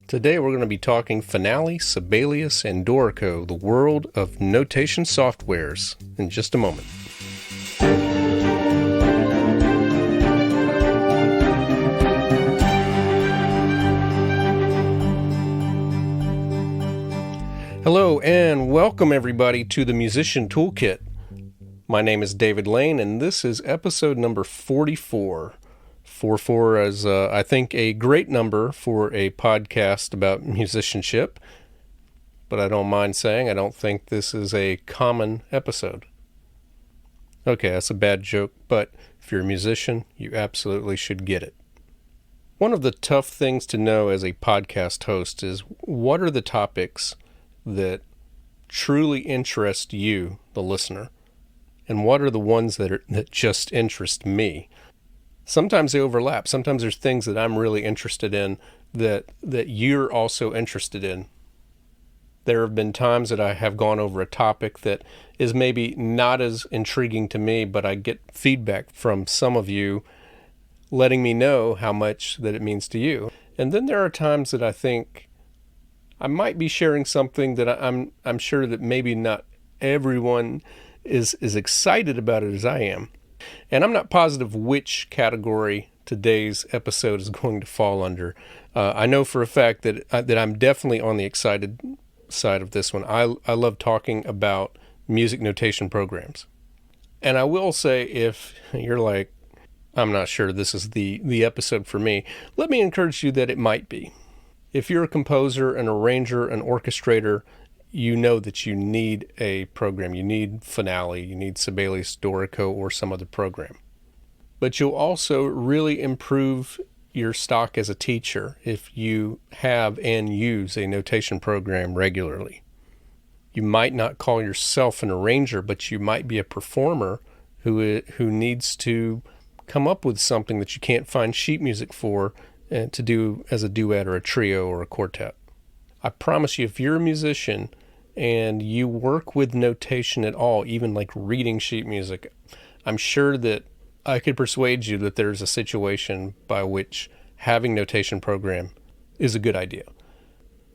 Today we're going to be talking Finale, Sibelius, and Dorico, the world of notation softwares, in just a moment. Hello and welcome everybody to the Musician Toolkit. My name is David Lane and this is episode number 44. 44 is, I think, a great number for a podcast about musicianship, but I don't mind saying I don't think this is a common episode. Okay, that's a bad joke, but if you're a musician, you absolutely should get it. One of the tough things to know as a podcast host is what are the topics that truly interest you, the listener, and what are the ones that just interest me. Sometimes they overlap. Sometimes there's things that I'm really interested in that you're also interested in. There have been times that I have gone over a topic that is maybe not as intriguing to me, but I get feedback from some of you letting me know how much that it means to you. And then there are times that I think I might be sharing something that I'm sure that maybe not everyone is as excited about it as I am. And I'm not positive which category today's episode is going to fall under. I know for a fact that I'm definitely on the excited side of this one. I love talking about music notation programs. And I will say, if you're like, I'm not sure this is the episode for me, let me encourage you that it might be. If you're a composer, an arranger, an orchestrator, you know that you need a program. You need Finale, you need Sibelius, Dorico, or some other program. But you'll also really improve your stock as a teacher if you have and use a notation program regularly. You might not call yourself an arranger, but you might be a performer who needs to come up with something that you can't find sheet music for to do as a duet or a trio or a quartet. I promise you, if you're a musician and you work with notation at all, even like reading sheet music, I'm sure that I could persuade you that there's a situation by which having notation program is a good idea.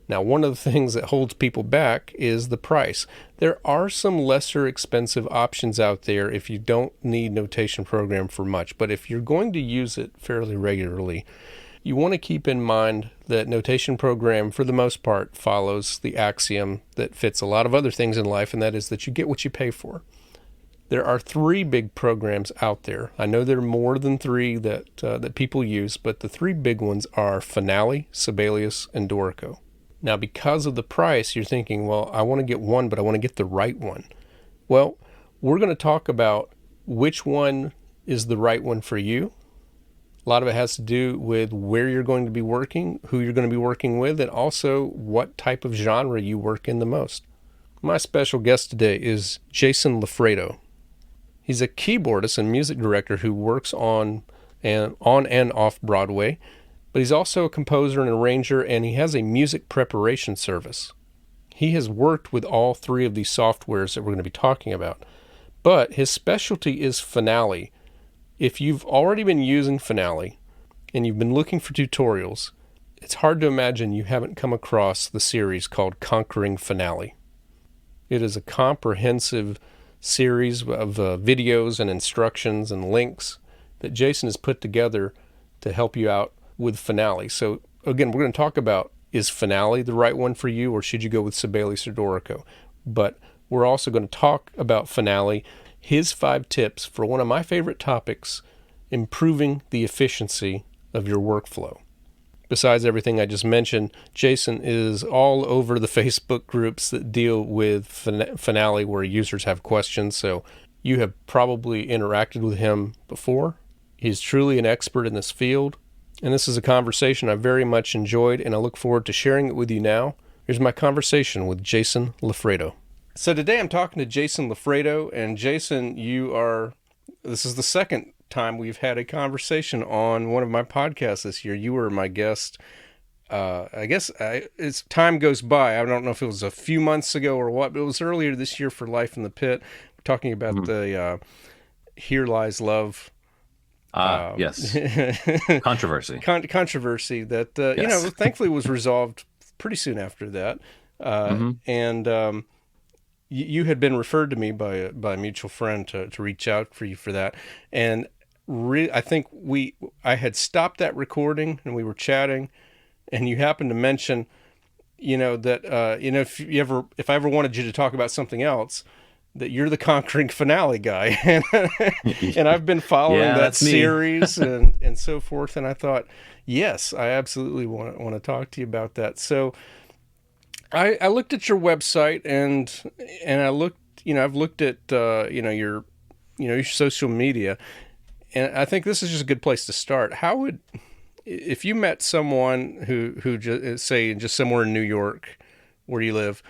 Now, one of the things that holds people back is the price. There are some lesser expensive options out there if you don't need notation program for much, but if you're going to use it fairly regularly, you want to keep in mind that notation program, for the most part, follows the axiom that fits a lot of other things in life, and that is that you get what you pay for. There are three big programs out there. I know there are more than three that people use, but the three big ones are Finale, Sibelius, and Dorico. Now, because of the price, you're thinking, well, I want to get one, but I want to get the right one. Well, we're going to talk about which one is the right one for you. A lot of it has to do with where you're going to be working, who you're going to be working with, and also what type of genre you work in the most. My special guest today is Jason Loffredo. He's a keyboardist and music director who works on and off Broadway, but he's also a composer and arranger, and he has a music preparation service. He has worked with all three of these softwares that we're going to be talking about, but his specialty is Finale. If you've already been using Finale and you've been looking for tutorials, it's hard to imagine you haven't come across the series called Conquering Finale. It is a comprehensive series of videos and instructions and links that Jason has put together to help you out with Finale. So again, we're going to talk about, is Finale the right one for you, or should you go with Sibelius or Dorico? But we're also going to talk about Finale, his 5 tips for one of my favorite topics, improving the efficiency of your workflow. Besides everything I just mentioned, Jason is all over the Facebook groups that deal with Finale where users have questions, so you have probably interacted with him before. He's truly an expert in this field, and this is a conversation I very much enjoyed, and I look forward to sharing it with you now. Here's my conversation with Jason Loffredo. So today I'm talking to Jason Loffredo, and Jason, this is the second time we've had a conversation on one of my podcasts this year. You were my guest. As time goes by, I don't know if it was a few months ago or what, but it was earlier this year for Life in the Pit. We're talking about the Here Lies Love Yes. Controversy. controversy that Yes. thankfully was resolved pretty soon after that. Hmm. And you had been referred to me by a mutual friend to reach out for you for that, and I think I had stopped that recording and we were chatting, and you happened to mention that if I ever wanted you to talk about something else, that you're the conquering finale guy. And I've been following Yeah, that that's me. series and so forth, and I thought, yes, I absolutely want to talk to you about that. So I looked at your website, and I looked, I've looked at your social media, and I think this is just a good place to start. How would If you met someone who just say just somewhere in New York where you live,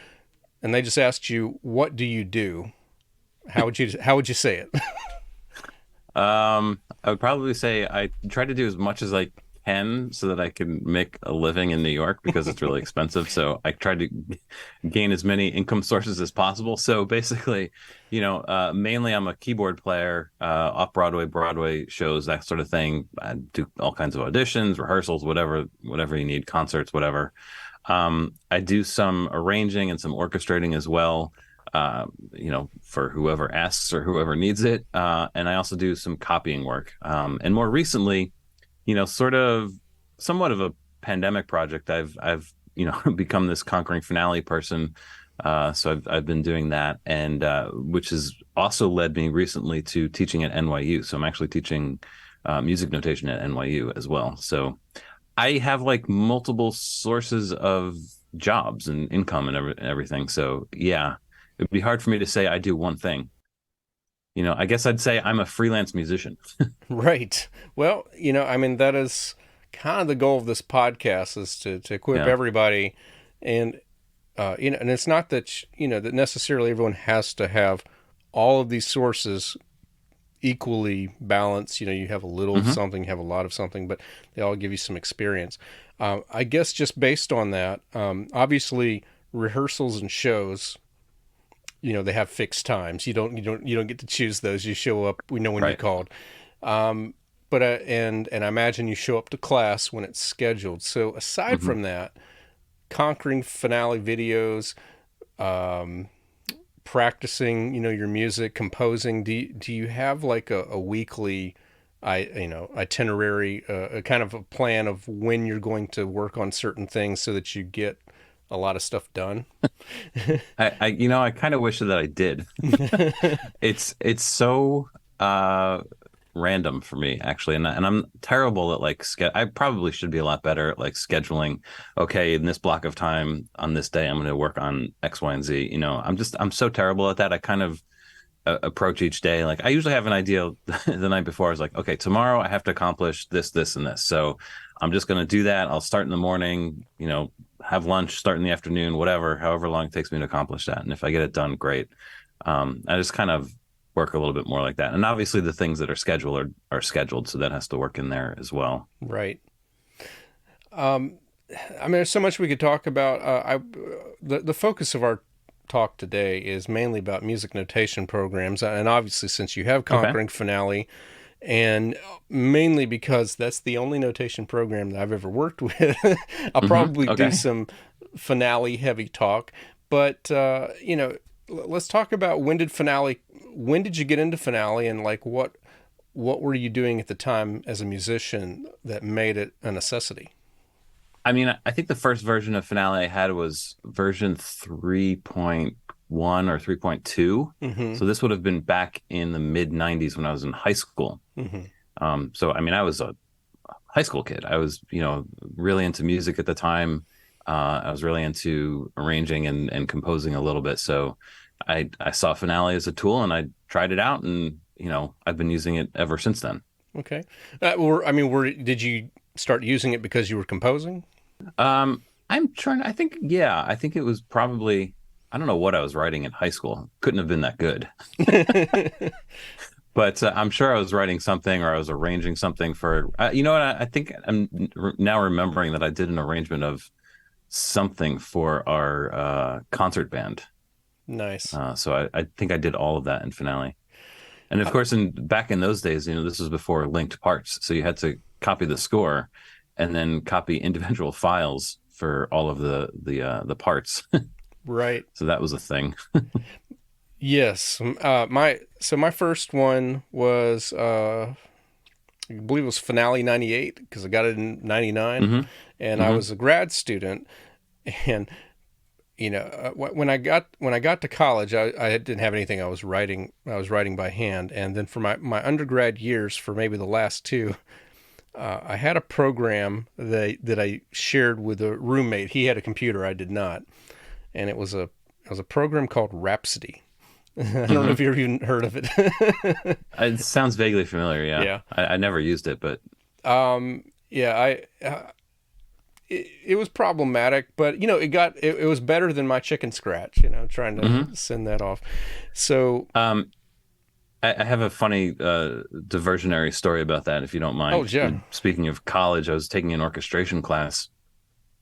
and they just asked you, "What do you do?" How would you say it? I would probably say I try to do as much as I can so that I can make a living in New York because it's really expensive. So I try to gain as many income sources as possible. So basically, mainly I'm a keyboard player, off Broadway, Broadway shows, that sort of thing. I do all kinds of auditions, rehearsals, whatever you need, concerts, whatever. I do some arranging and some orchestrating as well, for whoever asks or whoever needs it. And I also do some copying work. And more recently, sort of somewhat of a pandemic project, I've become this conquering finale person. So I've been doing that, and which has also led me recently to teaching at NYU. So I'm actually teaching music notation at NYU as well. So I have like multiple sources of jobs and income and everything. So yeah, it'd be hard for me to say I do one thing. I guess I'd say I'm a freelance musician. Right. Well, I mean, that is kind of the goal of this podcast, is to equip Yeah. everybody, and and it's not that that necessarily everyone has to have all of these sources equally balanced. You have a little of Hmm. something, you have a lot of something, but they all give you some experience. I guess just based on that, obviously rehearsals and shows, they have fixed times. You don't get to choose those. You show up. We know when you're Right. called. Um, but and I imagine you show up to class when it's scheduled. So aside Hmm. from that, conquering finale videos, um, practicing, your music, composing. Do you have like a weekly, itinerary, a kind of a plan of when you're going to work on certain things so that you get a lot of stuff done? I kind of wish that I did. It's so random for me actually, and I'm terrible at like I probably should be a lot better at like scheduling. Okay, in this block of time on this day, I'm going to work on X, Y, and Z. I'm so terrible at that. I kind of approach each day like I usually have an idea the night before. I was like, okay, tomorrow I have to accomplish this, this, and this. So I'm just going to do that. I'll start in the morning. Have lunch, start in the afternoon, whatever, however long it takes me to accomplish that. And if I get it done, great. I just kind of work a little bit more like that. And obviously, the things that are scheduled are scheduled, so that has to work in there as well. Right. Um, I mean, there's so much we could talk about. The focus of our talk today is mainly about music notation programs, and obviously, since you have Okay. Conquering Finale, and mainly because that's the only notation program that I've ever worked with, I'll probably do Okay. some finale heavy talk. But let's talk about when did finale. When did you get into finale, and like what were you doing at the time as a musician that made it a necessity? I mean, I think the first version of Finale I had was version 3.1 or 3.2. Mm-hmm. So this would have been back in the mid 90s when I was in high school. Mm-hmm. So I mean, I was a high school kid. I was, really into music at the time. I was really into arranging and composing a little bit. So I saw Finale as a tool and I tried it out, and I've been using it ever since then. Okay. Did you start using it because you were composing? I'm trying. I think it was probably. I don't know what I was writing in high school. Couldn't have been that good, but I'm sure I was writing something or I was arranging something for. You know what? I think now remembering that I did an arrangement of something for our concert band. Nice. So I think I did all of that in Finale. And of course, back in those days, this was before linked parts, so you had to copy the score and then copy individual files for all of the parts. Right. So that was a thing. Yes. My first one was I believe it was Finale 98 because I got it in 99, Mm-hmm. and I Mm-hmm. was a grad student. And when I got to college, I didn't have anything. I was writing by hand, and then for my undergrad years, for maybe the last two, I had a program that I shared with a roommate. He had a computer, I did not, and it was a program called Rhapsody. I don't know Mm-hmm. if you've even heard of it. It sounds vaguely familiar. Yeah, Yeah. I never used it, but Yeah, it was problematic, but it was better than my chicken scratch, trying to Mhm. send that off. So, um, I have a funny diversionary story about that, if you don't oh mind. yeah. Speaking of college, I was taking an orchestration class,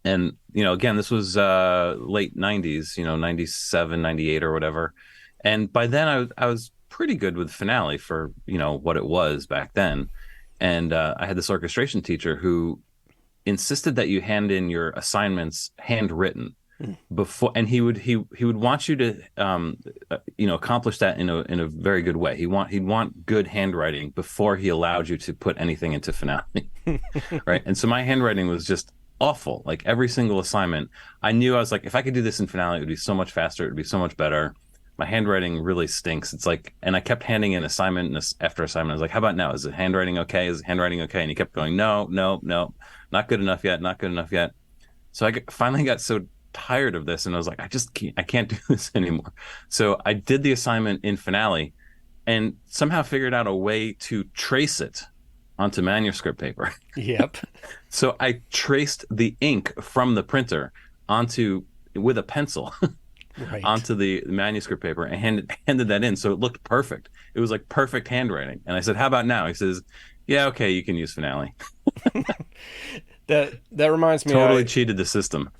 and again, this was late '90s, 97, 98, or whatever. And by then, I was pretty good with Finale for what it was back then. And I had this orchestration teacher who insisted that you hand in your assignments handwritten before, and he would want you to accomplish that in a very good way. He'd want good handwriting before he allowed you to put anything into Finale. Right. And so my handwriting was just awful. Like every single assignment, I knew, I was like, if I could do this in Finale, it would be so much faster, it would be so much better. My handwriting really stinks. It's like, and I kept handing in assignment after assignment. I was like, how about now? Is the handwriting okay? Is the handwriting okay? And he kept going, no, no, no, not good enough yet, not good enough yet. So finally got so tired of this, and I was like, I can't do this anymore. So I did the assignment in Finale, and somehow figured out a way to trace it onto manuscript paper. Yep. So I traced the ink from the printer onto with a pencil Right. onto the manuscript paper and handed that in. So it looked perfect. It was like perfect handwriting. And I said, how about now? He says, yeah, okay, you can use Finale. That reminds me, Totally cheated the system.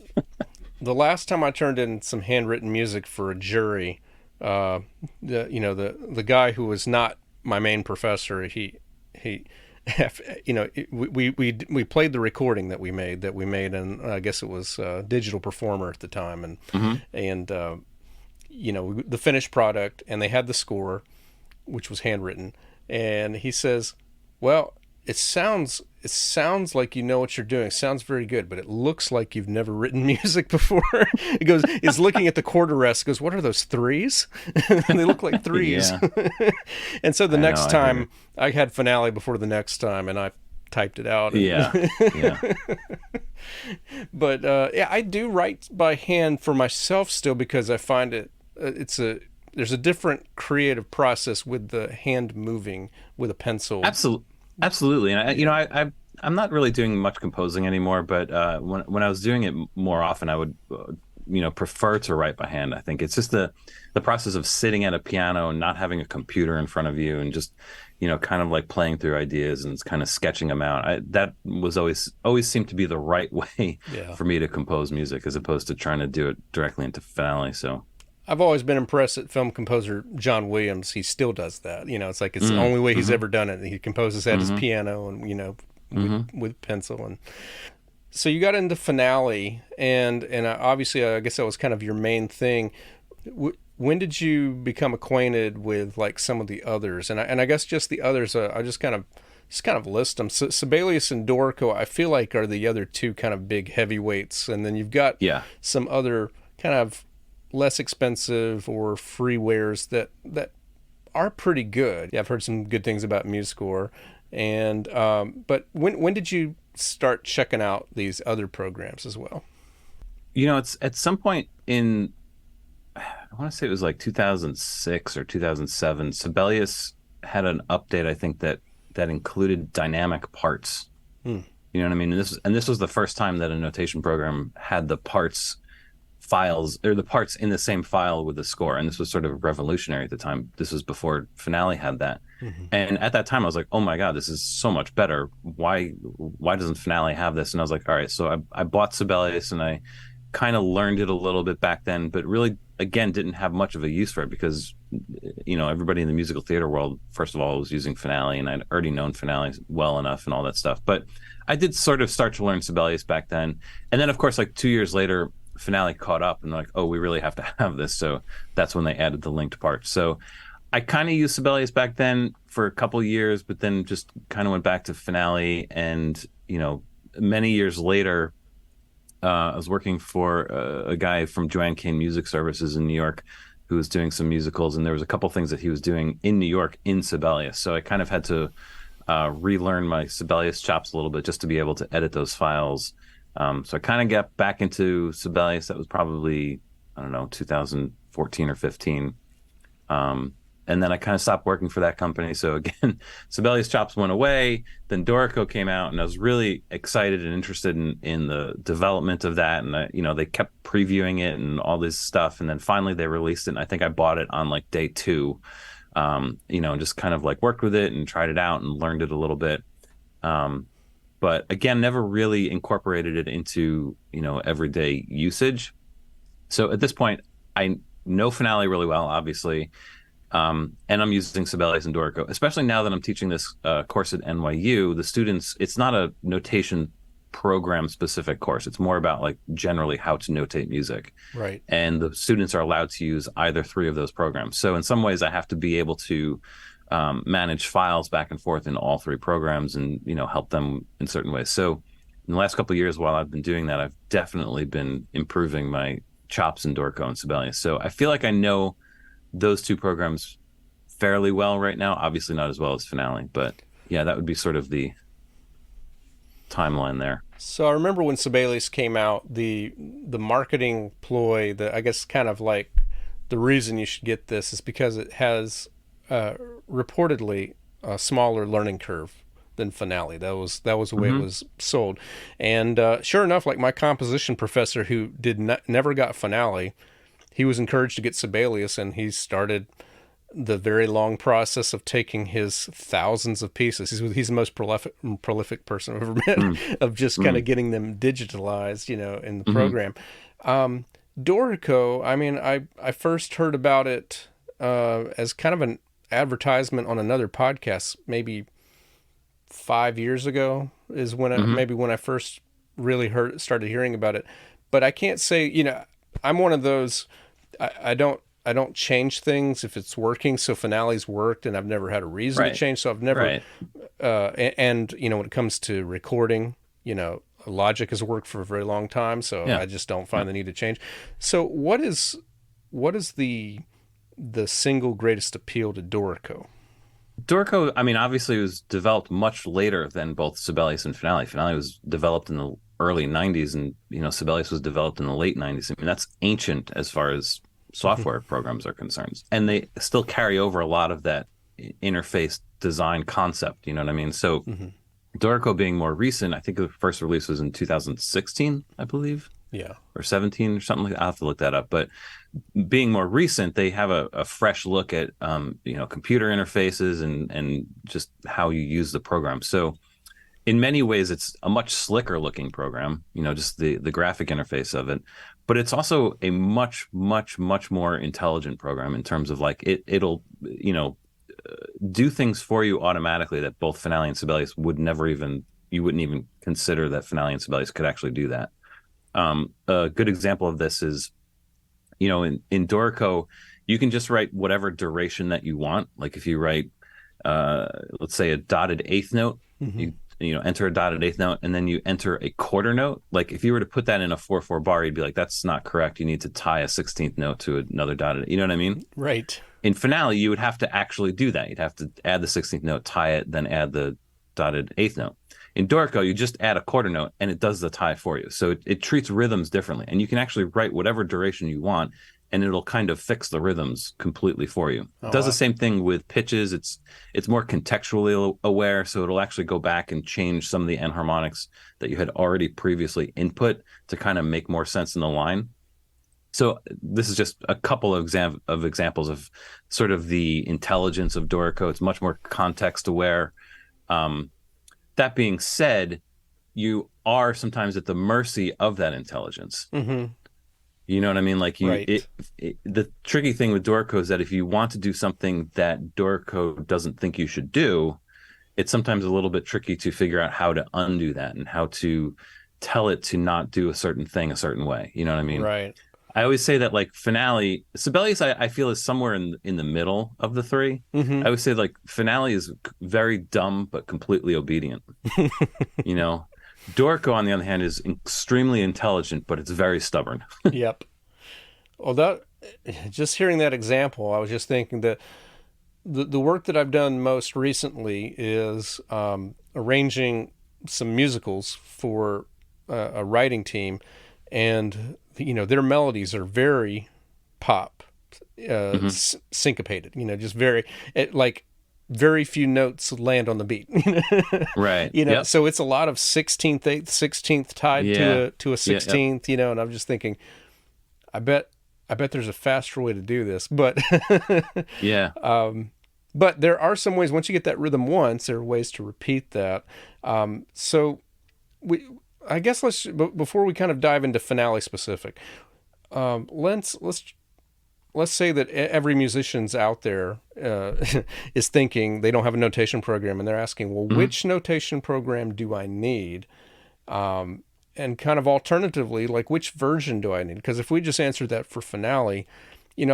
the last time I turned in some handwritten music for a jury, the guy who was not my main professor, he we played the recording that we made, and I guess it was Digital Performer at the time, Hmm. and the finished product, and they had the score, which was handwritten, and he says, well, it sounds like you know what you're doing. It sounds very good, but it looks like you've never written music before. He goes, he's looking at the quarter rest. He goes, what are those threes? They look like threes. Yeah, And so the I know. next I hear time you. I had Finale before the next time, and I typed it out. Yeah, yeah. But yeah, I do write by hand for myself still because I find there's a different creative process with the hand moving with a pencil. Absolutely, absolutely. And I'm not really doing much composing anymore, but when I was doing it more often, I would prefer to write by hand. I think it's just the process of sitting at a piano and not having a computer in front of you, and just kind of like playing through ideas and kind of sketching them out. That was always seemed to be the right way Yeah. for me to compose music, as opposed to trying to do it directly into Finale. So I've always been impressed at film composer John Williams. He still does that. It's like it's the mm, only way he's hmm, ever done it. He composes at his hmm, piano and hmm. with pencil. And so you got into Finale, and obviously I guess that was kind of your main thing. When did you become acquainted with like some of the others? And I guess just the others. I just kind of list them. So Sibelius and Dorico, I feel like, are the other two kind of big heavyweights, and then you've got Yeah. some other kind of less expensive or freewares that are pretty good. Yeah, I've heard some good things about MuseScore, and but when did you start checking out these other programs as well? It's at some point in, I want to say it was like 2006 or 2007. Sibelius had an update, I think, that included dynamic parts. Hmm. You know what I mean? And this was the first time that a notation program had the parts files, or the parts in the same file with the score. And this was sort of revolutionary at the time. This was before Finale had that. Mm-hmm. And at that time I was like, oh my God, this is so much better. Why doesn't Finale have this? And I was like, all right. So I bought Sibelius, and I kind of learned it a little bit back then, but really, again, didn't have much of a use for it, because everybody in the musical theater world, first of all, was using Finale, and I'd already known Finale well enough and all that stuff. But I did sort of start to learn Sibelius back then. And then, of course, like 2 years later, Finale caught up and like, oh, we really have to have this. So that's when they added the linked parts. So I kind of used Sibelius back then for a couple of years, but then just kind of went back to Finale. And, many years later, I was working for a guy from Joanne Kane Music Services in New York who was doing some musicals, and there was a couple things that he was doing in New York in Sibelius. So I kind of had to relearn my Sibelius chops a little bit just to be able to edit those files. So I kind of got back into Sibelius. That was probably, I don't know, 2014 or 15. And then I kind of stopped working for that company. So again, Sibelius chops went away. Then Dorico came out, and I was really excited and interested in the development of that. And they kept previewing it and all this stuff. And then finally they released it. And I think I bought it on like day 2. And just kind of like worked with it and tried it out and learned it a little bit. But again, never really incorporated it into, everyday usage. So at this point, I know Finale really well, obviously. And I'm using Sibelius and Dorico, especially now that I'm teaching this course at NYU. The students, it's not a notation program specific course. It's more about like generally how to notate music. Right. And the students are allowed to use either 3 of those programs. So in some ways I have to be able to manage files back and forth in all 3 programs and, help them in certain ways. So in the last couple of years, while I've been doing that, I've definitely been improving my chops in Dorico and Sibelius. So I feel like I know those 2 programs fairly well right now. Obviously not as well as Finale, but yeah, that would be sort of the timeline there. So I remember when Sibelius came out, the marketing ploy, I guess kind of like the reason you should get this is because it has reportedly a smaller learning curve than Finale. That was the way it was sold. And sure enough, like my composition professor who never got Finale, he was encouraged to get Sibelius, and he started the very long process of taking his thousands of pieces. He's the most prolific person I've ever met of just kind of getting them digitalized, in the program. Dorico, I mean, I first heard about it as kind of an advertisement on another podcast, maybe 5 years ago is when when I first really started hearing about it. But I can't say, I'm one of those, I don't change things if it's working. So Finale's worked, and I've never had a reason to change. So I've never, and when it comes to recording, Logic has worked for a very long time. So I just don't find the need to change. So what is the single greatest appeal to Dorico? Dorico, I mean, obviously it was developed much later than both Sibelius and Finale. Finale was developed in the early 90s, and Sibelius was developed in the late 90s. I mean, that's ancient as far as software programs are concerned, and they still carry over a lot of that interface design concept, you know what I mean? So Dorico being more recent, I think the first release was in 2016, I believe. Yeah. Or 17 or something like that. I'll have to look that up. But being more recent, they have a fresh look at computer interfaces and just how you use the program. So in many ways, it's a much slicker looking program, just the graphic interface of it. But it's also a much, much, much more intelligent program in terms of like it'll do things for you automatically that both Finale and Sibelius you wouldn't even consider that Finale and Sibelius could actually do that. A good example of this is, in Dorico, you can just write whatever duration that you want. Like if you write, let's say a dotted eighth note, you enter a dotted eighth note, and then you enter a quarter note. Like if you were to put that in a 4/4 bar, you'd be like, that's not correct. You need to tie a 16th note to another dotted. You know what I mean? Right. In Finale, you would have to actually do that. You'd have to add the 16th note, tie it, then add the dotted eighth note. In Dorico, you just add a quarter note and it does the tie for you. So it treats rhythms differently, and you can actually write whatever duration you want, and it'll kind of fix the rhythms completely for you. It does the same thing with pitches. It's more contextually aware, so it'll actually go back and change some of the enharmonics that you had already previously input to kind of make more sense in the line. So this is just a couple of examples of sort of the intelligence of Dorico. It's much more context aware. That being said, you are sometimes at the mercy of that intelligence. You know what I mean? Like Right. the tricky thing with Dorico is that if you want to do something that Dorico doesn't think you should do, it's sometimes a little bit tricky to figure out how to undo that and how to tell it to not do a certain thing a certain way. You know what I mean? Right. I always say that like Finale, Sibelius, I feel is somewhere in the middle of the three. Hmm. I would say like Finale is very dumb but completely obedient. You know, Dorico on the other hand is extremely intelligent, but it's very stubborn. Yep. Well, that just hearing that example, I was just thinking that the work that I've done most recently is arranging some musicals for a writing team, and their melodies are very pop, Hmm. syncopated. Just like very few notes land on the beat. Right. Yep. So it's a lot of 16th, 8th, 16th tied to Yeah. a Yeah. Yep. 16th. And I'm just thinking, I bet there's a faster way to do this, but Yeah. but there are some ways. Once you get that rhythm once, there are ways to repeat that. So we, I guess before we kind of dive into finale specific, let's say that every musician's out there is thinking they don't have a notation program, and they're asking, well, Hmm. which notation program do I need? And kind of alternatively, like, which version do I need? Because if we just answered that for finale,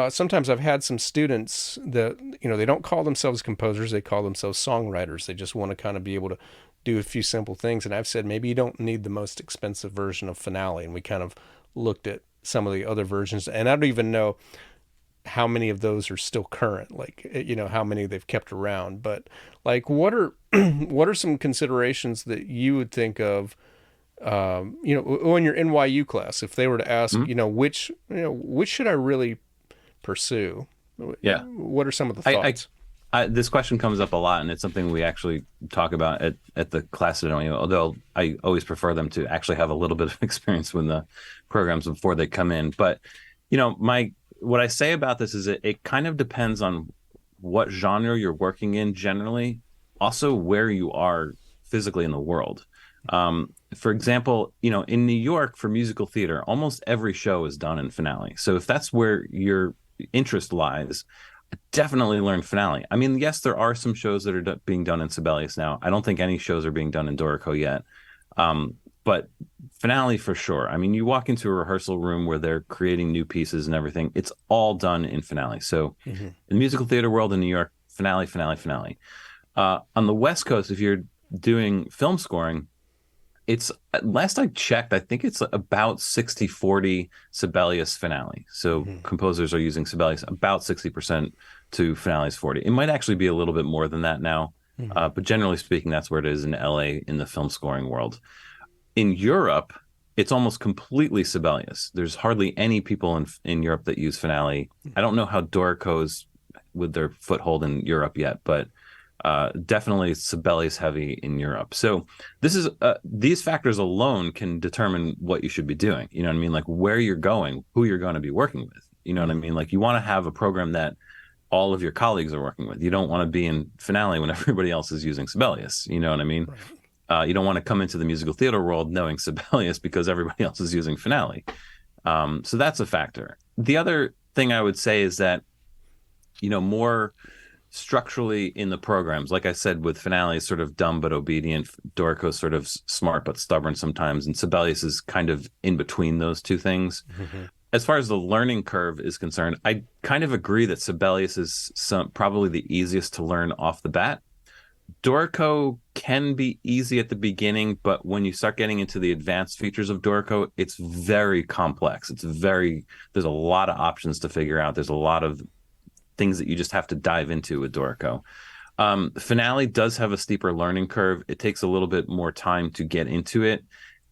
sometimes I've had some students that, they don't call themselves composers, they call themselves songwriters. They just want to kind of be able to do a few simple things. And I've said, maybe you don't need the most expensive version of finale. And we kind of looked at some of the other versions. And I don't even know how many of those are still current, like, how many they've kept around. But like, what are, what are some considerations that you would think of, in your NYU class, if they were to ask, Hmm. which should I really pursue? Yeah. What are some of the I, I, thoughts? this question comes up a lot, and it's something we actually talk about at the class at OU, although I always prefer them to actually have a little bit of experience with the programs before they come in. But, what I say about this is it kind of depends on what genre you're working in generally, also where you are physically in the world. For example, in New York for musical theater, almost every show is done in finale. So if that's where your interest lies, definitely learn finale. I mean, yes, there are some shows that are being done in Sibelius now. I don't think any shows are being done in Dorico yet. But finale for sure. I mean, you walk into a rehearsal room where they're creating new pieces and everything. It's all done in finale. So Mm-hmm. in the musical theater world in New York, finale, finale, finale. On the West Coast, if you're doing film scoring, it's last I checked, I think it's about 60-40 Sibelius finale. So Mm-hmm. composers are using Sibelius about 60% to finale's 40. It might actually be a little bit more than that now. Mm-hmm. But generally speaking, that's where it is in LA in the film scoring world. In Europe, it's almost completely Sibelius. There's hardly any people in Europe that use finale. I don't know how Dorico's with their foothold in Europe yet, but definitely Sibelius heavy in Europe. So these factors alone can determine what you should be doing. You know what I mean? Like where you're going, who you're going to be working with. You know what I Mm-hmm. mean? Like you want to have a program that all of your colleagues are working with. You don't want to be in finale when everybody else is using Sibelius. You know what I mean? Right. You don't want to come into the musical theater world knowing Sibelius because everybody else is using finale. So that's a factor. The other thing I would say is that, more structurally in the programs, like I said, with finale, sort of dumb but obedient. Dorico's sort of smart but stubborn sometimes. And Sibelius is kind of in between those two things. Mm-hmm. As far as the learning curve is concerned, I kind of agree that Sibelius is probably the easiest to learn off the bat. Dorico can be easy at the beginning, but when you start getting into the advanced features of Dorico, it's very complex. There's a lot of options to figure out. There's a lot of things that you just have to dive into with Dorico. Finale does have a steeper learning curve. It takes a little bit more time to get into it.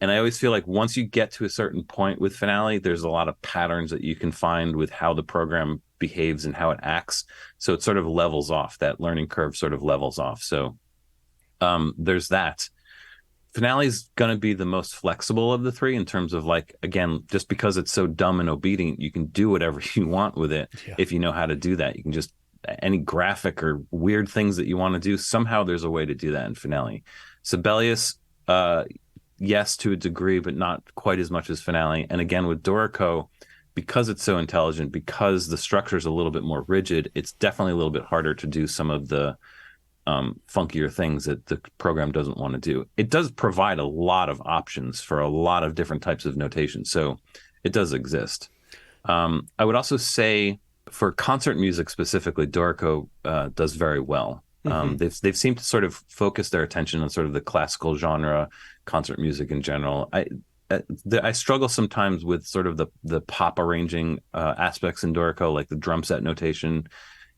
And I always feel like once you get to a certain point with Finale, there's a lot of patterns that you can find with how the program behaves and how it acts. So it sort of levels off. That learning curve sort of levels off. So there's that. Finale is going to be the most flexible of the three in terms of like, again, just because it's so dumb and obedient, you can do whatever you want with it. Yeah. If you know how to do that, you can just any graphic or weird things that you want to do. Somehow there's a way to do that in Finale. Sibelius, yes, to a degree, but not quite as much as Finale. And again, with Dorico, because it's so intelligent, because the structure is a little bit more rigid, it's definitely a little bit harder to do some of the funkier things that the program doesn't want to do. It does provide a lot of options for a lot of different types of notation, so it does exist. I would also say for concert music specifically, Dorico does very well. They've seemed to sort of focus their attention on sort of the classical genre, concert music in general. I struggle sometimes with sort of the pop arranging aspects in Dorico, like the drum set notation,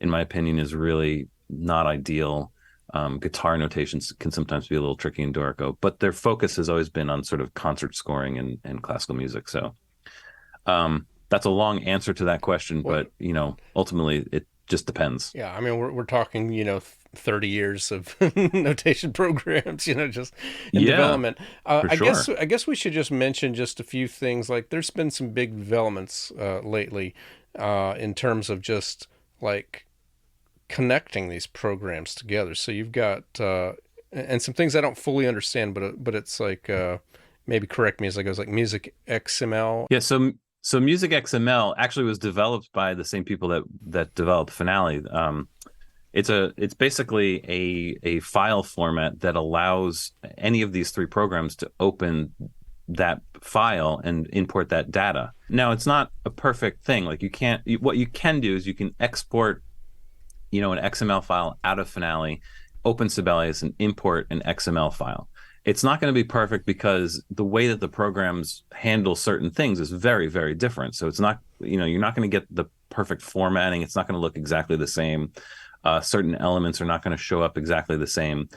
in my opinion, is really not ideal. Guitar notations can sometimes be a little tricky in Dorico, but their focus has always been on sort of concert scoring and classical music. So that's a long answer to that question, but ultimately it just depends. Yeah, I mean, we're talking, 30 years of notation programs, just in Yeah, development. for sure. I guess we should just mention just a few things. Like, there's been some big developments lately in terms of just like connecting these programs together. So you've got and some things I don't fully understand, but it's like maybe correct me as I go. It's like Music XML. Yeah, so Music XML actually was developed by the same people that developed Finale. It's basically a file format that allows any of these three programs to open that file and import that data. Now, it's not a perfect thing. Like what you can do is you can export, an XML file out of Finale, open Sibelius, and import an XML file. It's not going to be perfect because the way that the programs handle certain things is very, very different. So it's not, you're not going to get the perfect formatting. It's not going to look exactly the same. Certain elements are not going to show up exactly the same,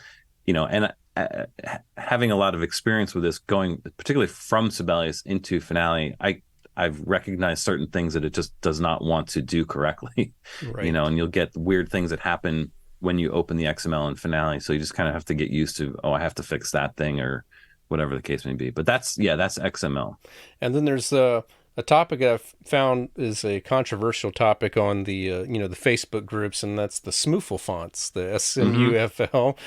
and having a lot of experience with this, going particularly from Sibelius into Finale, I've recognized certain things that it just does not want to do correctly, Right. and you'll get weird things that happen when you open the XML in Finale. So you just kind of have to get used to, I have to fix that thing or whatever the case may be. But that's XML. And then there's a topic I've found is a controversial topic on the the Facebook groups, and that's the SMUFL fonts, the SMUFL.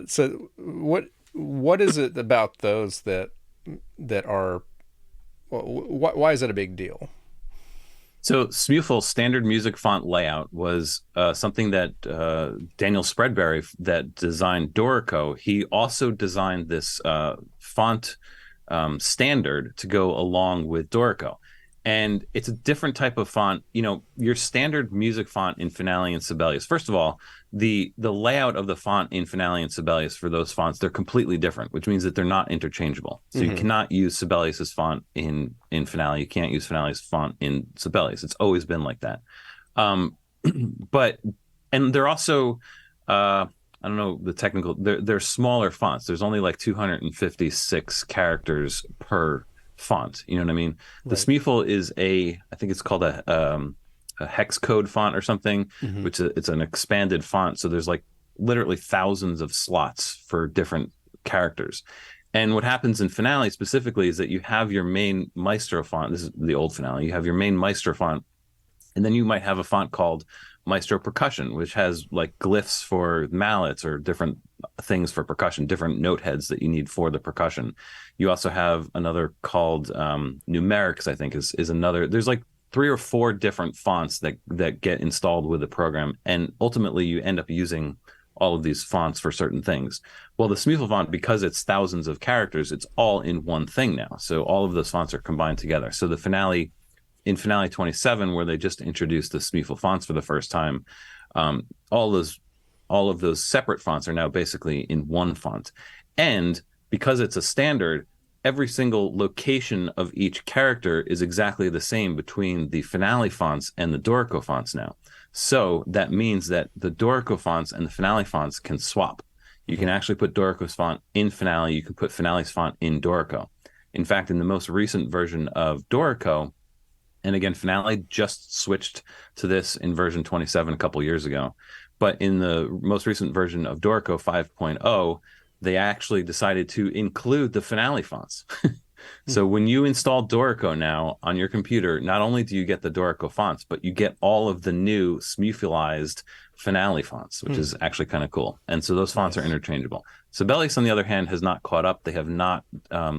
So what is it about those that are why is that a big deal? So SMUFL, standard music font layout, was something that Daniel Spreadberry, that designed Dorico, he also designed this font standard to go along with Dorico. And it's a different type of font. Your standard music font in Finale and Sibelius. First of all, the layout of the font in Finale and Sibelius for those fonts, they're completely different, which means that they're not interchangeable. So you cannot use Sibelius's font in Finale. You can't use Finale's font in Sibelius. It's always been like that. And they're also I don't know the technical. They're smaller fonts. There's only like 256 characters per font. You know what I mean? The Right. SMUFL is I think it's called a hex code font or something, which it's an expanded font. So there's like literally thousands of slots for different characters. And what happens in Finale specifically is that you have your main Maestro font. This is the old Finale. You have your main Maestro font, and then you might have a font called Maestro Percussion, which has like glyphs for mallets or different things for percussion, different note heads that you need for the percussion. You also have another called Numerics, I think is another. There's like 3 or 4 different fonts that get installed with the program, and ultimately you end up using all of these fonts for certain things. Well, the SMUFL font, because it's thousands of characters, it's all in one thing now. So all of those fonts are combined together. So in Finale 27, where they just introduced the SMUFL fonts for the first time, all of those separate fonts are now basically in one font. And because it's a standard, every single location of each character is exactly the same between the Finale fonts and the Dorico fonts now. So that means that the Dorico fonts and the Finale fonts can swap. You can actually put Dorico's font in Finale. You can put Finale's font in Dorico. In fact, in the most recent version of Dorico, and again, Finale just switched to this in version 27 a couple years ago. But in the most recent version of Dorico 5.0, they actually decided to include the Finale fonts. So when you install Dorico now on your computer, not only do you get the Dorico fonts, but you get all of the new SMUFLized Finale fonts, which is actually kind of cool. And so those fonts are interchangeable. Sibelius, on the other hand, has not caught up. They have not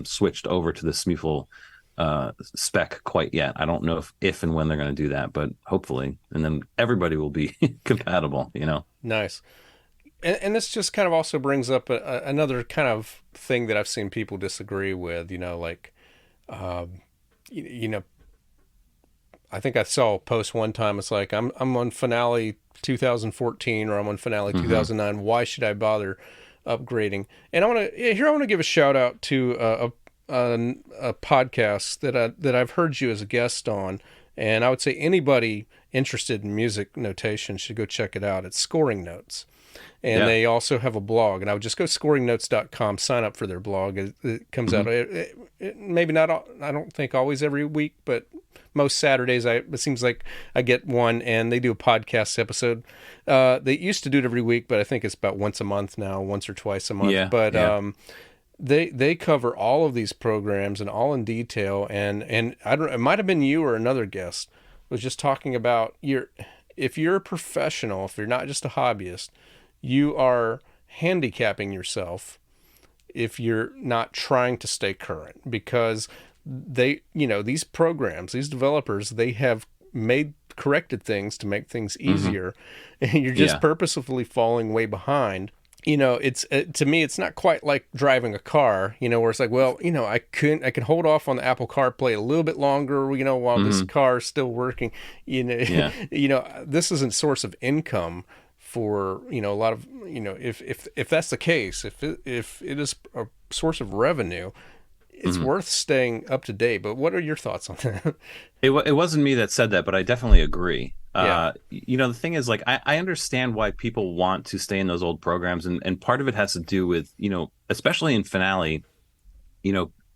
switched over to the SMUFL spec quite yet. I don't know if and when they're going to do that, but hopefully, and then everybody will be compatible. Nice. And this just kind of also brings up another kind of thing that I've seen people disagree with. Like, um, you know, I think I saw a post one time. It's like I'm on Finale 2014 or I'm on Finale Hmm. 2009. Why should I bother upgrading? And I want to give a shout out to a podcast that I've heard you as a guest on, and I would say anybody interested in music notation should go check it out. It's Scoring Notes. And Yeah. they also have a blog, and I would just go scoringnotes.com, sign up for their blog. It comes out Hmm. maybe not, I don't think always every week, but most Saturdays, it seems like I get one, and they do a podcast episode. They used to do it every week, but I think it's about once a month now, once or twice a month. Yeah. But Yeah. they cover all of these programs and all in detail. And I don't, it might have been you or another guest was just talking about if you're a professional, if you're not just a hobbyist, you are handicapping yourself if you're not trying to stay current, because these programs, these developers, they have corrected things to make things Hmm. easier, and you're just Yeah. purposefully falling way behind. It's to me, it's not quite like driving a car, where it's like, well, I can hold off on the Apple CarPlay a little bit longer, while this Hmm. car is still working. Yeah. This isn't source of income for, a lot of, if that's the case, if it is a source of revenue, it's Hmm. worth staying up to date. But what are your thoughts on that? It wasn't me that said that, but I definitely agree. Yeah. The thing is, like, I understand why people want to stay in those old programs, and part of it has to do with, especially in Finale,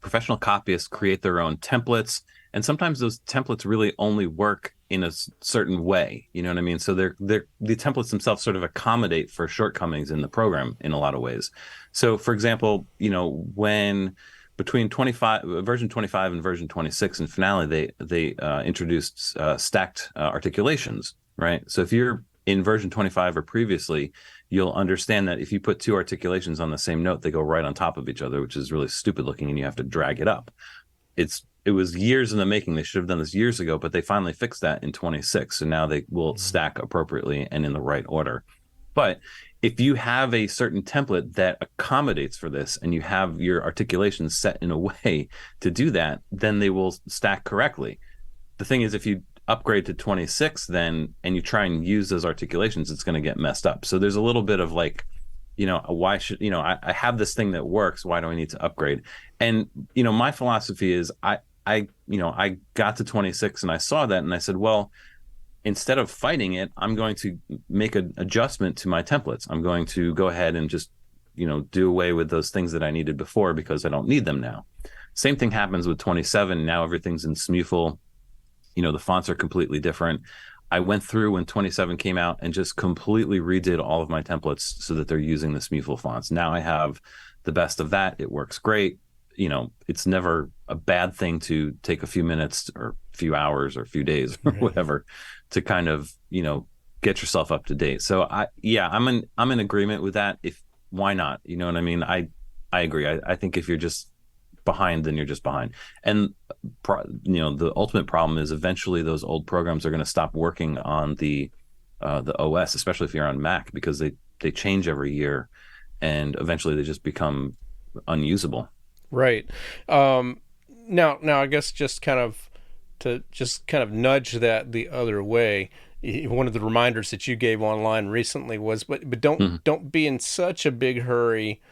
professional copyists create their own templates, and sometimes those templates really only work in a certain way. You know what I mean? So the templates themselves sort of accommodate for shortcomings in the program in a lot of ways. So, for example, when between 25 version 25 and version 26 in Finale, they introduced stacked articulations, right? So if you're in version 25 or previously, you'll understand that if you put two articulations on the same note, they go right on top of each other, which is really stupid looking, and you have to drag it up. It was years in the making. They should have done this years ago, but they finally fixed that in 26. So now they will Mhm. stack appropriately and in the right order. But if you have a certain template that accommodates for this and you have your articulations set in a way to do that, then they will stack correctly. The thing is, if you upgrade to 26 then and you try and use those articulations, it's going to get messed up. So there's a little bit of like, why should, I have this thing that works. Why do I need to upgrade? And, my philosophy is I got to 26 and I saw that and I said, well, instead of fighting it, I'm going to make an adjustment to my templates. I'm going to go ahead and just, do away with those things that I needed before because I don't need them now. Same thing happens with 27. Now everything's in Smuful. The fonts are completely different. I went through when 27 came out and just completely redid all of my templates so that they're using the Smuful fonts. Now I have the best of that. It works great. It's never a bad thing to take a few minutes or a few hours or a few days or Right. whatever to kind of, get yourself up to date. So I'm in agreement with that. If why not? You know what I mean? I agree. I think if you're just behind, then you're just behind. And the ultimate problem is eventually those old programs are going to stop working on the OS, especially if you're on Mac, because they change every year, and eventually they just become unusable. Right. Now, I guess just kind of nudge that the other way. One of the reminders that you gave online recently was, but Mhm. don't be in such a big hurry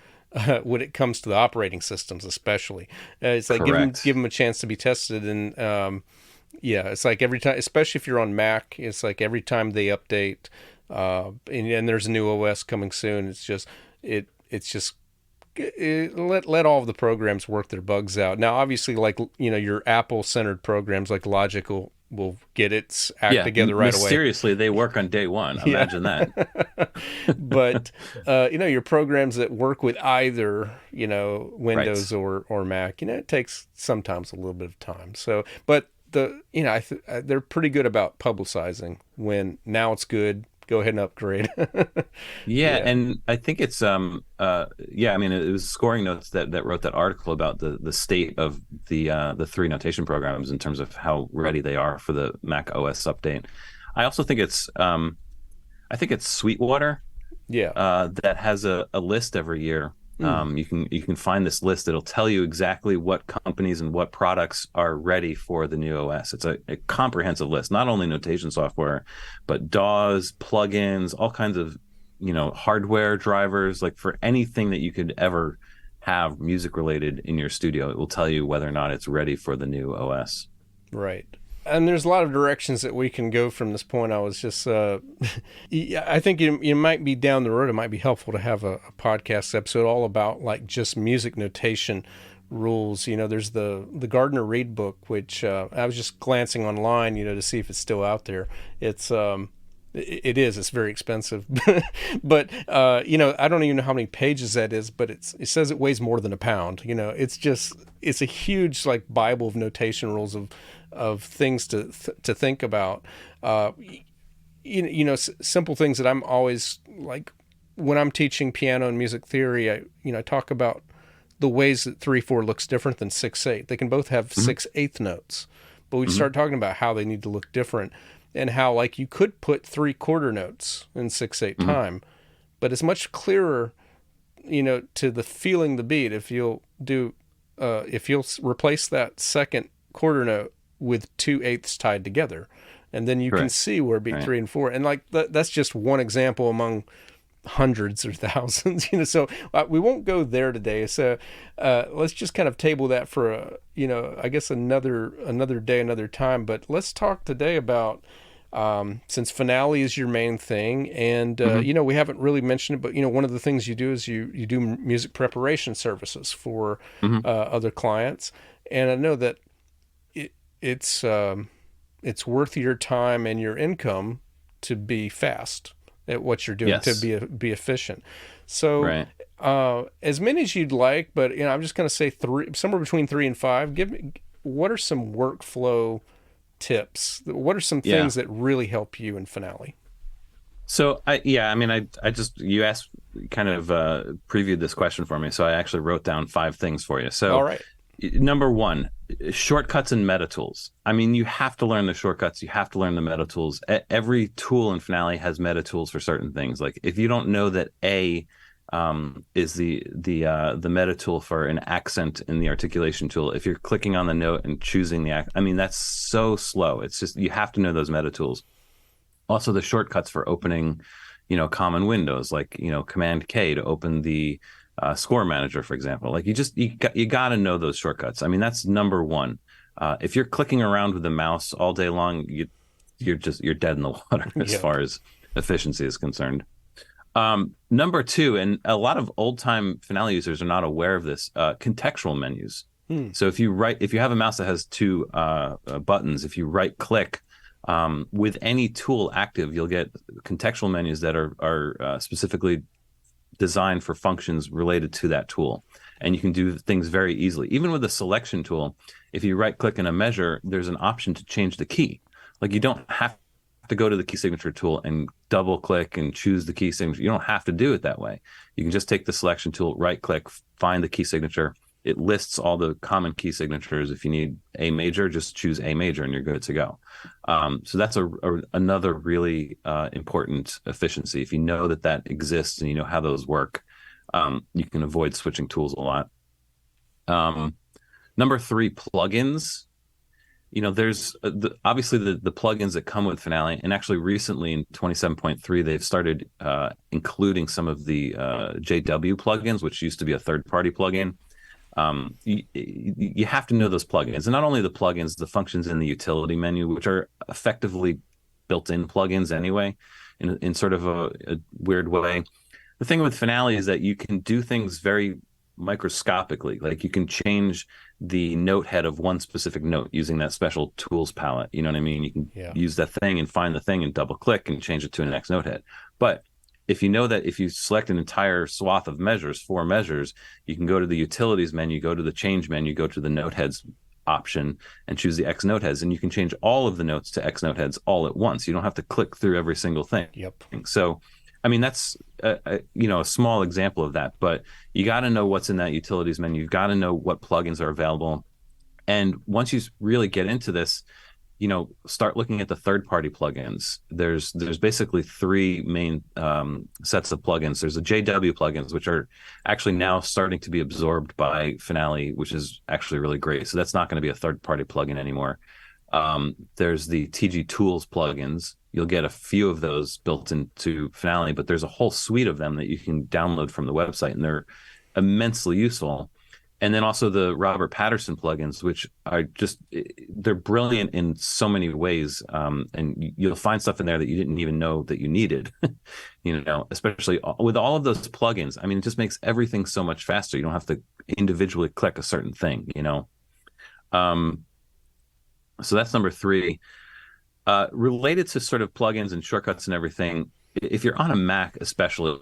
when it comes to the operating systems, especially. It's like give Correct. them a chance to be tested, and yeah, it's like every time, especially if you're on Mac, it's like every time they update, and there's a new OS coming soon. It's just let all of the programs work their bugs out. Now, obviously, like your Apple centered programs like Logic will get its act Yeah, together right away. mysteriously they work on day one. Yeah. Imagine that. But your programs that work with either Right. Windows or Mac, it takes sometimes a little bit of time. But they're pretty good about publicizing when now it's good, go ahead and upgrade. Yeah, Yeah. and I think it's yeah, I mean it was Scoring Notes that wrote that article about the state of the three notation programs in terms of how ready they are for the Mac OS update. I also think it's I think it's Sweetwater Yeah. that has a list every year. Mm, You can find this list. It'll tell you exactly what companies and what products are ready for the new OS. It's a comprehensive list, not only notation software, but DAWs, plugins, all kinds of hardware drivers. Like for anything that you could ever have music related in your studio, it will tell you whether or not it's ready for the new OS. right. And there's a lot of directions that we can go from this point. I was just, I think you might be down the road. It might be helpful to have a podcast episode all about like just music notation rules. There's the Gardner Reed book, which I was just glancing online, to see if it's still out there. It's very expensive, but I don't even know how many pages that is, but it says it weighs more than a pound. It's a huge like Bible of notation rules of things to think about. Simple things that I'm always like when I'm teaching piano and music theory. I talk about the ways that 3/4 looks different than 6/8. They can both have Mm-hmm. 6/8 notes, but we Mm-hmm. start talking about how they need to look different and how like you could put 3/4 notes in 6/8 Mm-hmm. time, but it's much clearer, to the feeling the beat if you'll replace that second quarter note with 2/8 tied together, and then you can Correct. see where beat Right. 3 and 4, and like that's just one example among hundreds or thousands. So we won't go there today. So let's just kind of table that for I guess another day, another time. But let's talk today about since finale is your main thing, and Mm-hmm. we haven't really mentioned it, but one of the things you do is you do music preparation services for Mm-hmm. other clients, and I know that it's worth your time and your income to be fast at what you're doing, to Yes. be efficient. So Right. as many as you'd like, but I'm just going to say three, somewhere between 3 and 5. Give me what are some workflow tips? What are some Yeah. things that really help you in finale? So I mean, I just you asked kind of previewed this question for me, so I actually wrote down five things for you. All So right. number one, shortcuts and meta tools. I mean, you have to learn the shortcuts. You have to learn the meta tools. Every tool in Finale has meta tools for certain things. Like if you don't know that A is the meta tool for an accent in the articulation tool, if you're clicking on the note and choosing I mean, that's so slow. It's just you have to know those meta tools. Also, the shortcuts for opening, common windows like Command K to open the score manager, for example. Like you got to know those shortcuts. I mean, that's number one. If you're clicking around with the mouse all day long, you're dead in the water as Yep. far as efficiency is concerned. Number two, and a lot of old time Finale users are not aware of this, contextual menus. Hmm. So if you have a mouse that has two buttons, if you right click with any tool active, you'll get contextual menus that are specifically designed for functions related to that tool. And you can do things very easily. Even with a selection tool, if you right click in a measure, there's an option to change the key. Like you don't have to go to the key signature tool and double click and choose the key signature. You don't have to do it that way. You can just take the selection tool, right click, find the key signature. It lists all the common key signatures. If you need A major, just choose A major and you're good to go. So that's another really important efficiency. If you know that exists and you know how those work, you can avoid switching tools a lot. Number three, plugins. There's obviously the plugins that come with Finale, and actually recently in 27.3 they've started including some of the JW plugins, which used to be a third-party plugin. You have to know those plugins, and not only the plugins, the functions in the utility menu, which are effectively built-in plugins anyway, in sort of a weird way. The thing with Finale is that you can do things very microscopically. Like you can change the note head of one specific note using that special tools palette. You know what I mean? You can Yeah. use that thing and find the thing and double click and change it to a next note head. But if you know that if you select an entire swath of measures, 4 measures, you can go to the utilities menu, go to the change menu, go to the note heads option and choose the X note heads, and you can change all of the notes to X note heads all at once. You don't have to click through every single thing. Yep. So, I mean, that's a small example of that, but you got to know what's in that utilities menu. You've got to know what plugins are available. And once you really get into this, start looking at the third-party plugins. There's basically three main sets of plugins. There's the JW plugins, which are actually now starting to be absorbed by Finale, which is actually really great. So that's not going to be a third-party plugin anymore. There's the TG Tools plugins. You'll get a few of those built into Finale, but there's a whole suite of them that you can download from the website, and they're immensely useful. And then also the Robert Patterson plugins, which are they're brilliant in so many ways. And you'll find stuff in there that you didn't even know that you needed, especially with all of those plugins. I mean, it just makes everything so much faster. You don't have to individually click a certain thing, So that's number 3. Related to sort of plugins and shortcuts and everything, if you're on a Mac, especially,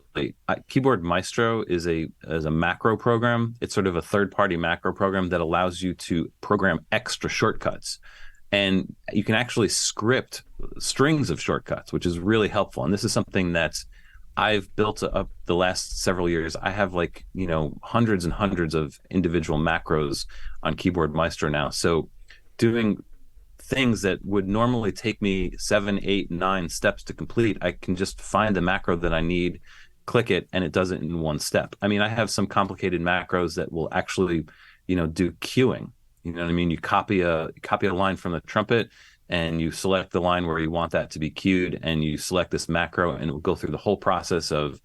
Keyboard Maestro is a macro program. It's sort of a third-party macro program that allows you to program extra shortcuts, and you can actually script strings of shortcuts, which is really helpful. And this is something that I've built up the last several years. I have hundreds and hundreds of individual macros on Keyboard Maestro now. So doing things that would normally take me 7, 8, 9 steps to complete, I can just find the macro that I need, click it, and it does it in one step. I mean, I have some complicated macros that will actually, do queuing. You know what I mean? You copy a line from the trumpet, and you select the line where you want that to be queued, and you select this macro, and it will go through the whole process of,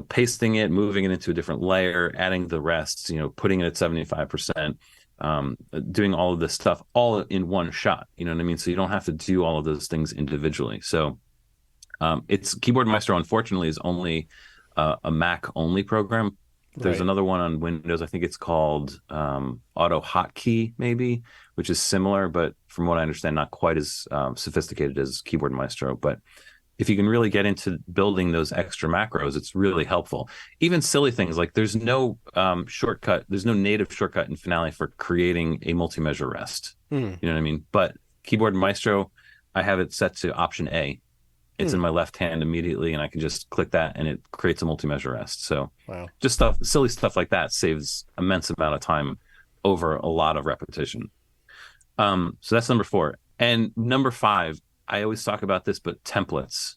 pasting it, moving it into a different layer, adding the rest, putting it at 75%. Doing all of this stuff all in one shot, you know what I mean? So you don't have to do all of those things individually. So it's Keyboard Maestro, unfortunately, is only a Mac only program. There's another one on Windows. I think it's called Auto Hotkey, maybe, which is similar, but from what I understand, not quite as sophisticated as Keyboard Maestro. But if you can really get into building those extra macros, it's really helpful. Even silly things like there's no shortcut, there's no native shortcut in Finale for creating a multi-measure rest. You know what I mean? But Keyboard Maestro, I have it set to option A. It's in my left hand immediately, and I can just click that, and it creates a multi-measure rest. So just silly stuff like that saves immense amount of time over a lot of repetition. So that's number 4. And number 5, I always talk about this, but templates,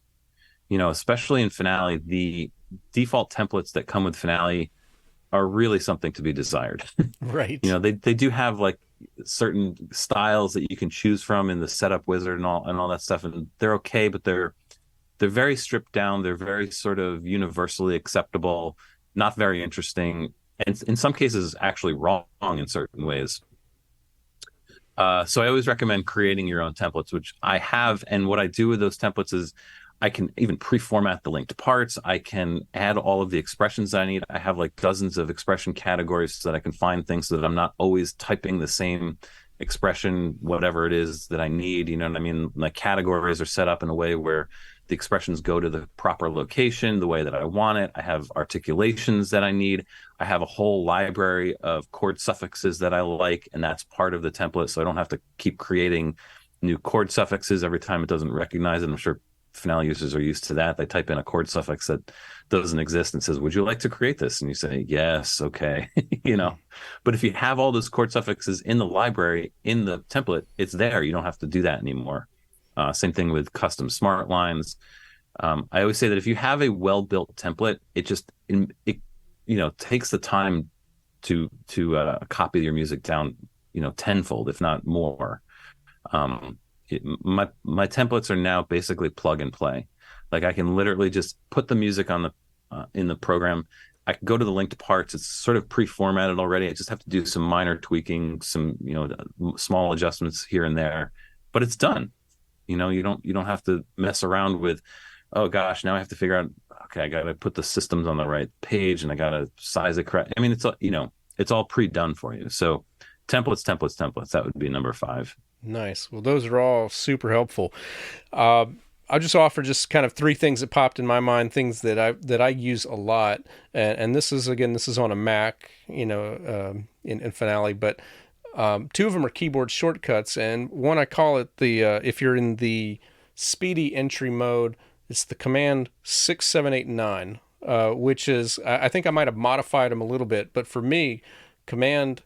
especially in Finale, the default templates that come with Finale are really something to be desired. Right. They do have certain styles that you can choose from in the setup wizard and all that stuff, and they're okay, but they're very stripped down. They're very sort of universally acceptable, not very interesting, and in some cases actually wrong in certain ways. So I always recommend creating your own templates, which I have. And what I do with those templates is I can even pre-format the linked parts. I can add all of the expressions I need. I have dozens of expression categories so that I can find things so that I'm not always typing the same expression, whatever it is that I need. You know what I mean? My categories are set up in a way where the expressions go to the proper location, the way that I want it. I have articulations that I need. I have a whole library of chord suffixes that I like, and that's part of the template. So I don't have to keep creating new chord suffixes every time it doesn't recognize it. I'm sure Finale users are used to that. They type in a chord suffix that doesn't exist and says, "Would you like to create this?" And you say, "Yes, okay." But if you have all those chord suffixes in the library, in the template, it's there. You don't have to do that anymore. Same thing with custom smart lines. I always say that if you have a well-built template, it takes the time to copy your music down, tenfold, if not more. My templates are now basically plug and play. I can literally just put the music on in the program. I can go to the linked parts. It's sort of pre-formatted already. I just have to do some minor tweaking, some small adjustments here and there, but it's done. You don't have to mess around with, oh gosh, now I have to figure out, okay, I got to put the systems on the right page and I got to size it correct. I mean, it's all pre-done for you. So templates, that would be number 5. Nice. Well, those are all super helpful. I'll just offer just kind of 3 things that popped in my mind, things that I use a lot. And this is on a Mac, in Finale, but Two of them are keyboard shortcuts, and one I call it the if you're in the speedy entry mode, it's the command 6789, which is I think I might have modified them a little bit, but for me, command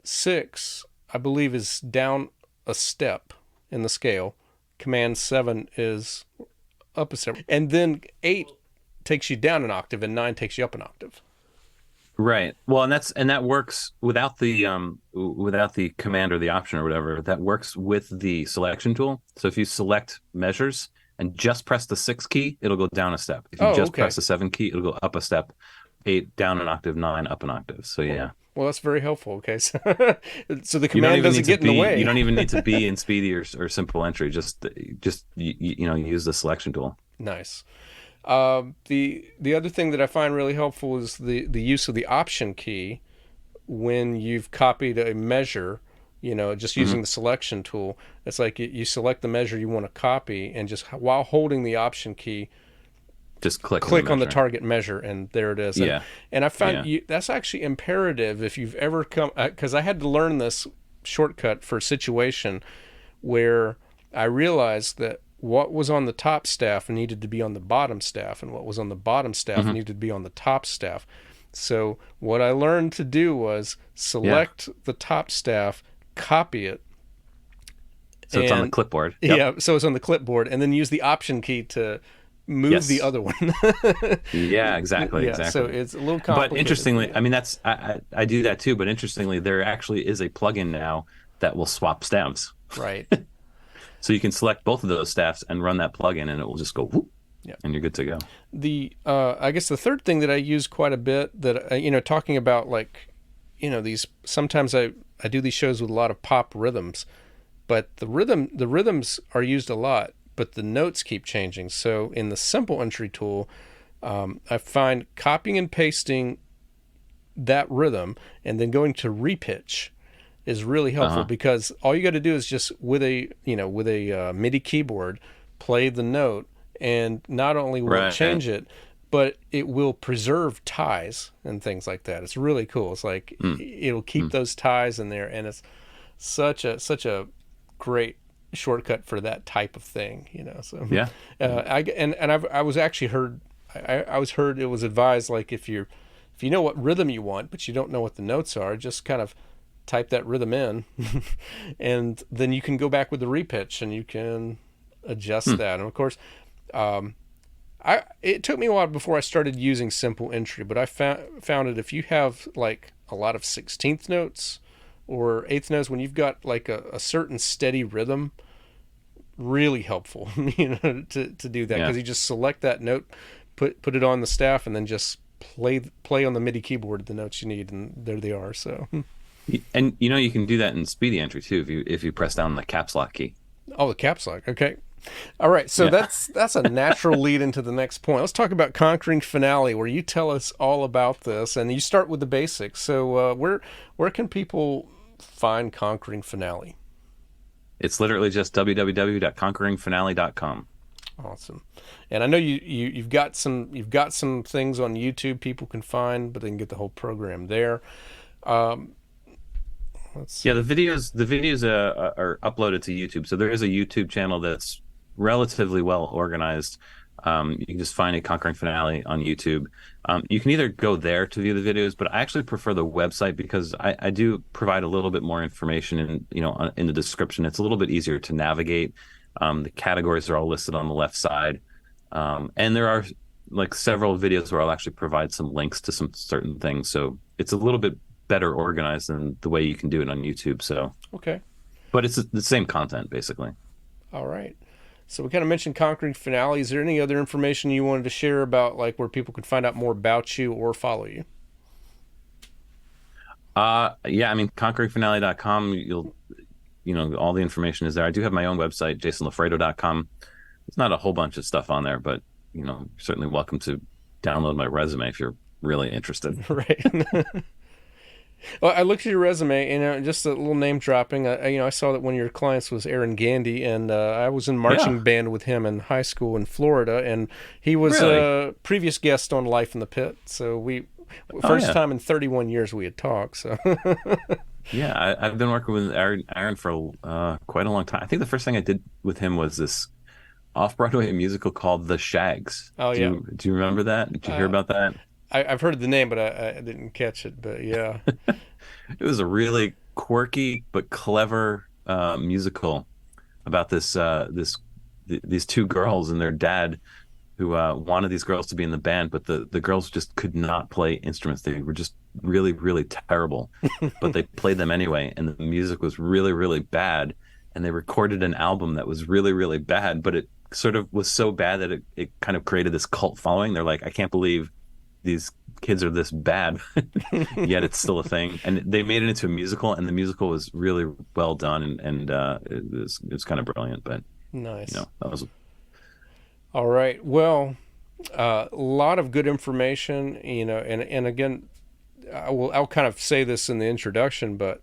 6 I believe is down a step in the scale. Command 7 is up a step, and then 8 takes you down an octave, and 9 takes you up an octave. Right. Well, and that works without the command or the option or whatever. That works with the selection tool. So if you select measures and just press the 6 key, it'll go down a step. If you press the 7 key, it'll go up a step. 8 down an octave, 9 up an octave. So yeah. Well, that's very helpful. Okay, so the command doesn't get in the way. You don't even need to be in speedy or simple entry. Just use the selection tool. Nice. The other thing that I find really helpful is the use of the option key when you've copied a measure. Just using the selection tool. It's like you select the measure you want to copy, and just while holding the option key, just click on the target measure, and there it is. Yeah. And I found that's actually imperative if you've ever come, because I had to learn this shortcut for a situation where I realized that what was on the top staff needed to be on the bottom staff, and what was on the bottom staff needed to be on the top staff. So what I learned to do was select the top staff, copy it. So it's on the clipboard. Yep. Yeah, so it's on the clipboard, and then use the option key to move the other one. Yeah, exactly. So it's a little complicated. But interestingly, I mean, I do that too. But interestingly, there actually is a plugin now that will swap staffs. Right. So you can select both of those staffs and run that plugin, and it will just go whoop, and you're good to go. I guess the third thing that I use quite a bit that talking about these, sometimes I do these shows with a lot of pop rhythms, but the rhythms are used a lot, but the notes keep changing. So in the simple entry tool, I find copying and pasting that rhythm and then going to repitch is really helpful, because all you got to do is just with a MIDI keyboard play the note, and not only will it change it, but it will preserve ties and things like that. It's really cool. It's like it'll keep those ties in there, and it's such a great shortcut for that type of thing, So I was actually heard. I was heard it was advised, like if you know what rhythm you want, but you don't know what the notes are, just kind of type that rhythm in, and then you can go back with the repitch and you can adjust that. And of course, it took me a while before I started using simple entry, but I found it if you have like a lot of 16th notes or eighth notes, when you've got like a certain steady rhythm, really helpful, to do that, because you just select that note, put it on the staff, and then just play on the MIDI keyboard the notes you need, and there they are. So. And you can do that in speedy entry too if you press down the caps lock key. Oh, the caps lock. Okay. All right. So that's a natural lead into the next point. Let's talk about Conquering Finale, where you tell us all about this, and you start with the basics. So where can people find Conquering Finale? It's literally just www.conqueringfinale.com. Awesome. And I know you've got some things on YouTube people can find, but they can get the whole program there. The videos are uploaded to YouTube. So there is a YouTube channel that's relatively well organized. You can just find a Conquering Finale on YouTube. You can either go there to view the videos, but I actually prefer the website, because I do provide a little bit more information in the description. It's a little bit easier to navigate. The categories are all listed on the left side. And there are like several videos where I'll actually provide some links to some certain things. So it's a little bit better organized than the way you can do it on YouTube. So okay, but it's the same content basically. All right. So we kind of mentioned Conquering Finale. Is there any other information you wanted to share about, like, where people could find out more about you or follow you? I mean, conqueringfinale.com, all the information is there. I do have my own website, jasonloffredo.com. It's not a whole bunch of stuff on there, but you're certainly welcome to download my resume if you're really interested. Right. Well, I looked at your resume, and just a little name dropping. I saw that one of your clients was Aaron Gandy, and I was in marching band with him in high school in Florida, and he was a previous guest on Life in the Pit. So first time in 31 years we had talked. So Yeah, I've been working with Aaron for quite a long time. I think the first thing I did with him was this off-Broadway musical called The Shags. Oh yeah. Do you remember that? Did you hear Uh, about that? I've heard the name, but I didn't catch it. But yeah. It was a really quirky but clever musical about these two girls and their dad who wanted these girls to be in the band, but the girls just could not play instruments. They were just really, really terrible, but they played them anyway, and the music was really, really bad. And they recorded an album that was really, really bad, but it sort of was so bad that it kind of created this cult following. They're like, I can't believe these kids are this bad, yet it's still a thing. And they made it into a musical, and the musical was really well done, and it was kind of brilliant. But Nice. that was All right. Well, a lot of good information, and again, I'll kind of say this in the introduction, but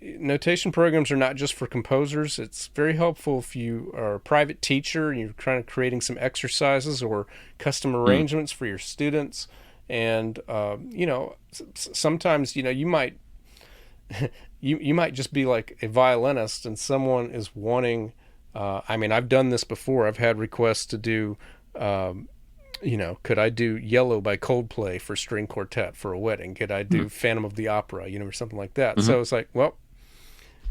notation programs are not just for composers. It's very helpful if you are a private teacher and you're kind of creating some exercises or custom mm, arrangements for your students. And sometimes you might you might just be like a violinist and someone is wanting. I mean, I've done this before. I've had requests to do. Could I do Yellow by Coldplay for string quartet for a wedding? Could I do mm, Phantom of the Opera, or something like that? hmm So it's like, well,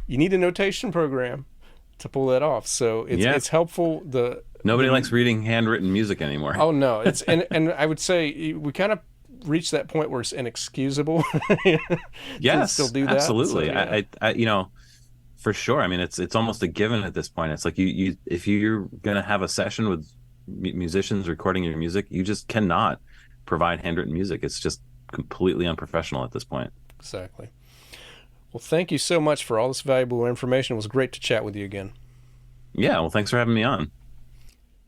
you need a notation program to pull that off. So yeah. it's helpful. Nobody The likes reading handwritten music anymore. Oh no, it's and I would say we kind of reached that point where it's inexcusable to still Yes, do that. So absolutely. yeah, For sure. I mean, it's almost a given at this point. It's like you if you're gonna have a session with musicians recording your music, you just cannot provide handwritten music. It's just completely unprofessional at this point. exactly. Well, thank you so much for all this valuable information. It was great to chat with you again. Yeah, well, thanks for having me on.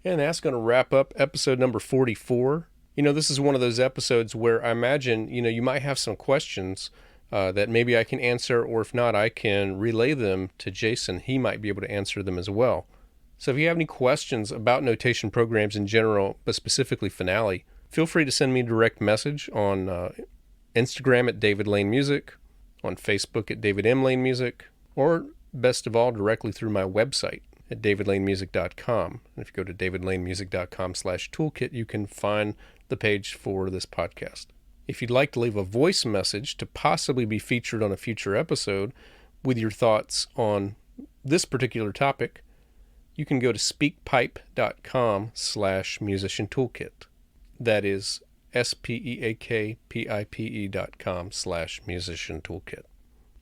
And that's going to wrap up episode number 44. This is one of those episodes where I imagine, you might have some questions that maybe I can answer, or if not, I can relay them to Jason. He might be able to answer them as well. So if you have any questions about notation programs in general, but specifically Finale, feel free to send me a direct message on Instagram at David Lane Music, on Facebook at David M. Lane Music, or best of all, directly through my website at davidlanemusic.com. And if you go to davidlanemusic.com/toolkit, you can find the page for this podcast. If you'd like to leave a voice message to possibly be featured on a future episode with your thoughts on this particular topic, you can go to speakpipe.com/musician toolkit. That is speakpipe.com/musician toolkit.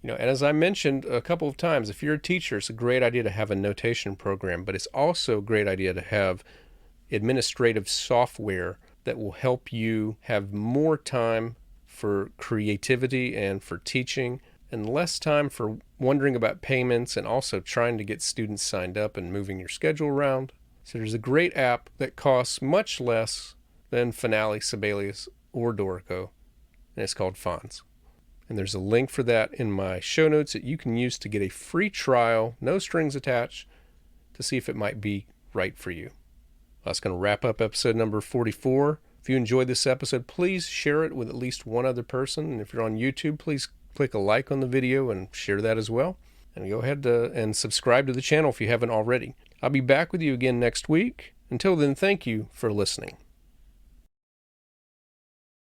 And as I mentioned a couple of times, if you're a teacher, it's a great idea to have a notation program, but it's also a great idea to have administrative software that will help you have more time for creativity and for teaching, and less time for wondering about payments and also trying to get students signed up and moving your schedule around. So there's a great app that costs much less than Finale, Sibelius, or Dorico, and it's called Fonz. And there's a link for that in my show notes that you can use to get a free trial, no strings attached, to see if it might be right for you. That's going to wrap up episode number 44. If you enjoyed this episode, please share it with at least one other person. And if you're on YouTube, please click a like on the video and share that as well. And go ahead and subscribe to the channel if you haven't already. I'll be back with you again next week. Until then, thank you for listening.